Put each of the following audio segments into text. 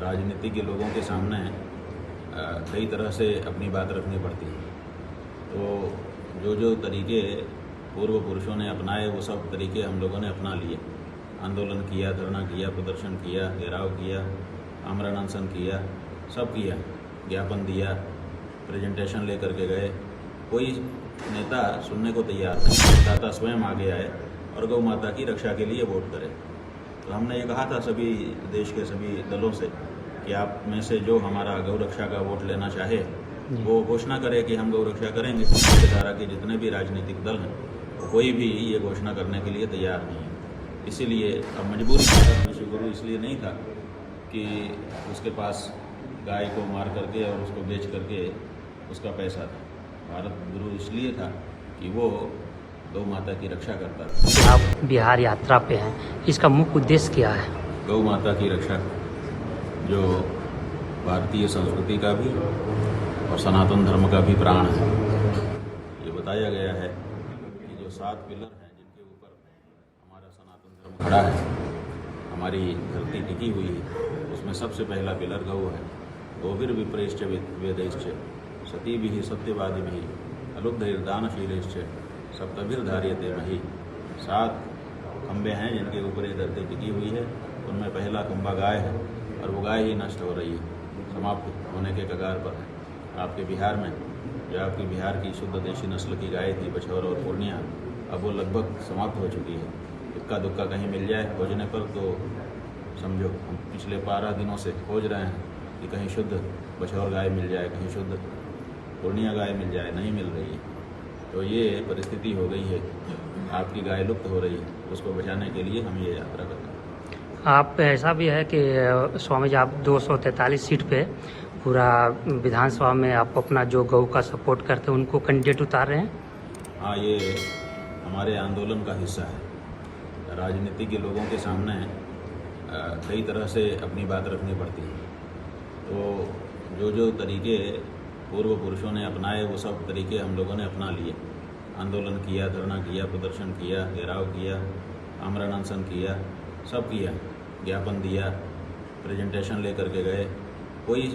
राजनीति के लोगों के सामने कई तरह से अपनी बात रखनी पड़ती है। तो जो तरीके पूर्व पुरुषों ने अपनाए वो सब तरीके हम लोगों ने अपना लिए। आंदोलन किया, धरना किया, प्रदर्शन किया, घेराव किया, आमरण अनशन किया, सब किया, ज्ञापन दिया, प्रेजेंटेशन लेकर के गए। कोई नेता सुनने को तैयार नहीं। मतदाता स्वयं आगे आए और गौ माता की रक्षा के लिए वोट करें। तो हमने ये कहा था सभी देश के सभी दलों से कि आप में से जो हमारा गौ रक्षा का वोट लेना चाहे वो घोषणा करे कि हम गौ रक्षा करेंगे। मुख्यधारा के जितने भी राजनीतिक दल हैं कोई भी ये घोषणा करने के लिए तैयार नहीं है। इसीलिए अब मजबूरी विश्वगुरु इसलिए नहीं था कि उसके पास गाय को मार करके और उसको बेच करके उसका पैसा था। भारत गुरु इसलिए था कि वो गौ माता की रक्षा करता था। आप बिहार यात्रा पे हैं, इसका मुख्य उद्देश्य क्या है? गौ माता की रक्षा जो भारतीय संस्कृति का भी और सनातन धर्म का भी प्राण है। ये बताया गया है कि जो 7 पिलर हैं जिनके ऊपर हमारा सनातन धर्म खड़ा है, हमारी धरती टिकी हुई है, उसमें सबसे पहला पिलर गौ है। गौर्विप्रेश्च वेदैश्च सतीभिः सत्यवादिभिः अलुब्धैर्दानशीलैश्च सप्तभिर्धार्यते मही। 7 खंबे हैं जिनके ऊपर ये धरती टिकी हुई है। उनमें पहला खंबा गाय है और वो गाय ही नष्ट हो रही है, समाप्त होने के कगार पर है। आपके बिहार में जो आपकी बिहार की शुद्ध देशी नस्ल की गाय थी बछौर और पूर्णिया, अब वो लगभग समाप्त हो चुकी है। इक्का दुक्का कहीं मिल जाए खोजने पर तो समझो हम पिछले 12 दिनों से खोज रहे हैं कि कहीं शुद्ध बछौर गाय मिल जाए, कहीं शुद्ध पूर्णिया गाय मिल जाए, नहीं मिल रही है। तो ये परिस्थिति हो गई है, आपकी गाय लुप्त हो रही है। उसको बचाने के लिए हम ये यात्रा कर रहे हैं। आप ऐसा भी है कि स्वामी जी आप 243 सीट पे पूरा विधानसभा में आप अपना जो गौ का सपोर्ट करते हैं उनको कैंडिडेट उतार रहे हैं? हाँ, ये हमारे आंदोलन का हिस्सा है। राजनीति के लोगों के सामने कई तरह से अपनी बात रखनी पड़ती है। तो जो तरीके पूर्व पुरुषों ने अपनाए वो सब तरीके हम लोगों ने अपना लिए। आंदोलन किया, धरना किया, प्रदर्शन किया, घेराव किया, आमरण अनशन किया, सब किया, ज्ञापन दिया, प्रेजेंटेशन लेकर के गए। कोई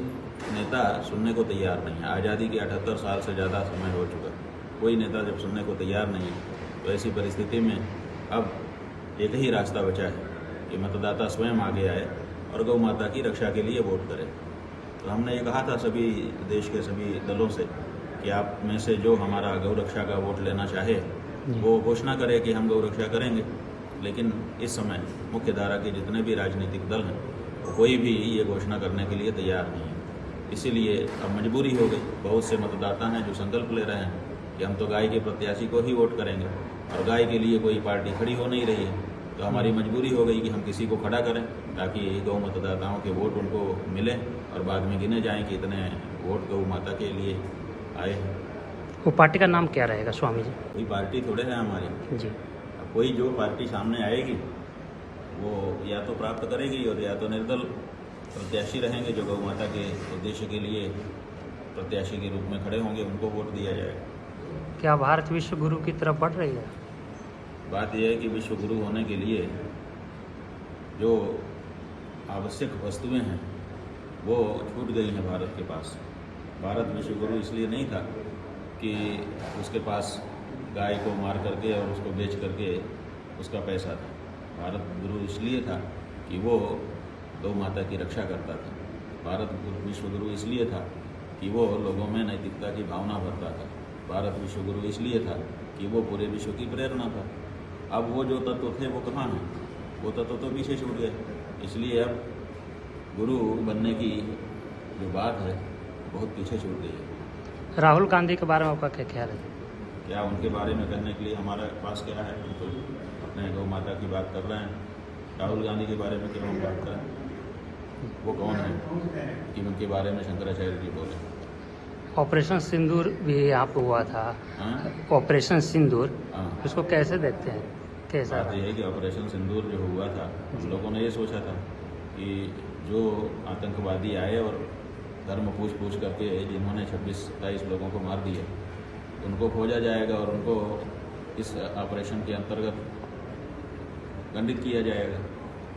नेता सुनने को तैयार नहीं है। आज़ादी के 78 साल से ज़्यादा समय हो चुका। कोई नेता जब सुनने को तैयार नहीं है तो ऐसी परिस्थिति में अब एक ही रास्ता बचा है कि मतदाता स्वयं आगे आए और गौ माता की रक्षा के लिए वोट करें। तो हमने ये कहा था सभी देश के सभी दलों से कि आप में से जो हमारा गौ रक्षा का वोट लेना चाहे वो घोषणा करे कि हम गौ रक्षा करेंगे। लेकिन इस समय मुख्यधारा के जितने भी राजनीतिक दल हैं कोई भी ये घोषणा करने के लिए तैयार नहीं है। इसीलिए अब मजबूरी हो गई। बहुत से मतदाता हैं जो संकल्प ले रहे हैं कि हम तो गाय के प्रत्याशी को ही वोट करेंगे और गाय के लिए कोई पार्टी खड़ी हो नहीं रही है। तो हमारी मजबूरी हो गई कि हम किसी को खड़ा करें ताकि गौ मतदाताओं के वोट उनको मिले और बाद में गिने जाएं कि इतने वोट गौ माता के लिए आए। वो पार्टी का नाम क्या रहेगा स्वामी जी? कोई पार्टी थोड़े है हमारी जी। अब कोई जो पार्टी सामने आएगी वो या तो प्राप्त करेगी और या तो निर्दल प्रत्याशी रहेंगे जो गौ माता के उद्देश्य के लिए प्रत्याशी के रूप में खड़े होंगे, उनको वोट दिया जाएगा। क्या भारत विश्व गुरु की तरफ बढ़ रही है? बात यह है कि विश्व गुरु होने के लिए जो आवश्यक वस्तुएं हैं वो छूट गई हैं भारत के पास। भारत विश्व गुरु इसलिए नहीं था कि उसके पास गाय को मार करके और उसको बेच करके उसका पैसा था। भारत गुरु इसलिए था कि वो गौ माता की रक्षा करता था। भारत विश्व गुरु इसलिए था कि वो लोगों में नैतिकता की भावना भरता था। भारत विश्व गुरु इसलिए था कि वो पूरे विश्व की प्रेरणा था। अब वो जो तत्व थे वो कहाँ हैं? वो तत्व तो पीछे छूट गए। इसलिए अब गुरु बनने की जो बात है बहुत पीछे छूट गई है। राहुल गांधी के बारे में आपका क्या ख्याल है? क्या उनके बारे में कहने के लिए हमारे पास क्या है? हम तो अपने गौ माता की बात कर रहे हैं। राहुल गांधी के बारे में क्यों हम बात करें? वो कौन है कि उनके बारे में शंकराचार्य जी बोले? ऑपरेशन सिंदूर भी यहाँ पे हुआ था। ऑपरेशन सिंदूर, उसको कैसे देखते हैं? कैसा? बात यह है कि ऑपरेशन सिंदूर जो हुआ था हम लोगों ने ये सोचा था कि जो आतंकवादी आए और धर्म पूछ करके जिन्होंने 26-27 लोगों को मार दिया उनको खोजा जाएगा और उनको इस ऑपरेशन के अंतर्गत दंडित किया जाएगा।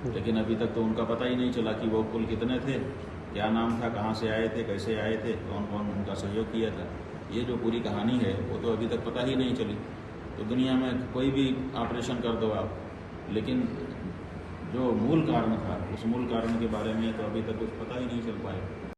लेकिन अभी तक तो उनका पता ही नहीं चला कि वो कुल कितने थे, क्या नाम था, कहाँ से आए थे, कैसे आए थे, कौन कौन उनका सहयोग किया था। ये जो पूरी कहानी है वो तो अभी तक पता ही नहीं चली। तो दुनिया में कोई भी ऑपरेशन कर दो आप, लेकिन जो मूल कारण था उस मूल कारण के बारे में तो अभी तक कुछ पता ही नहीं चल पाया।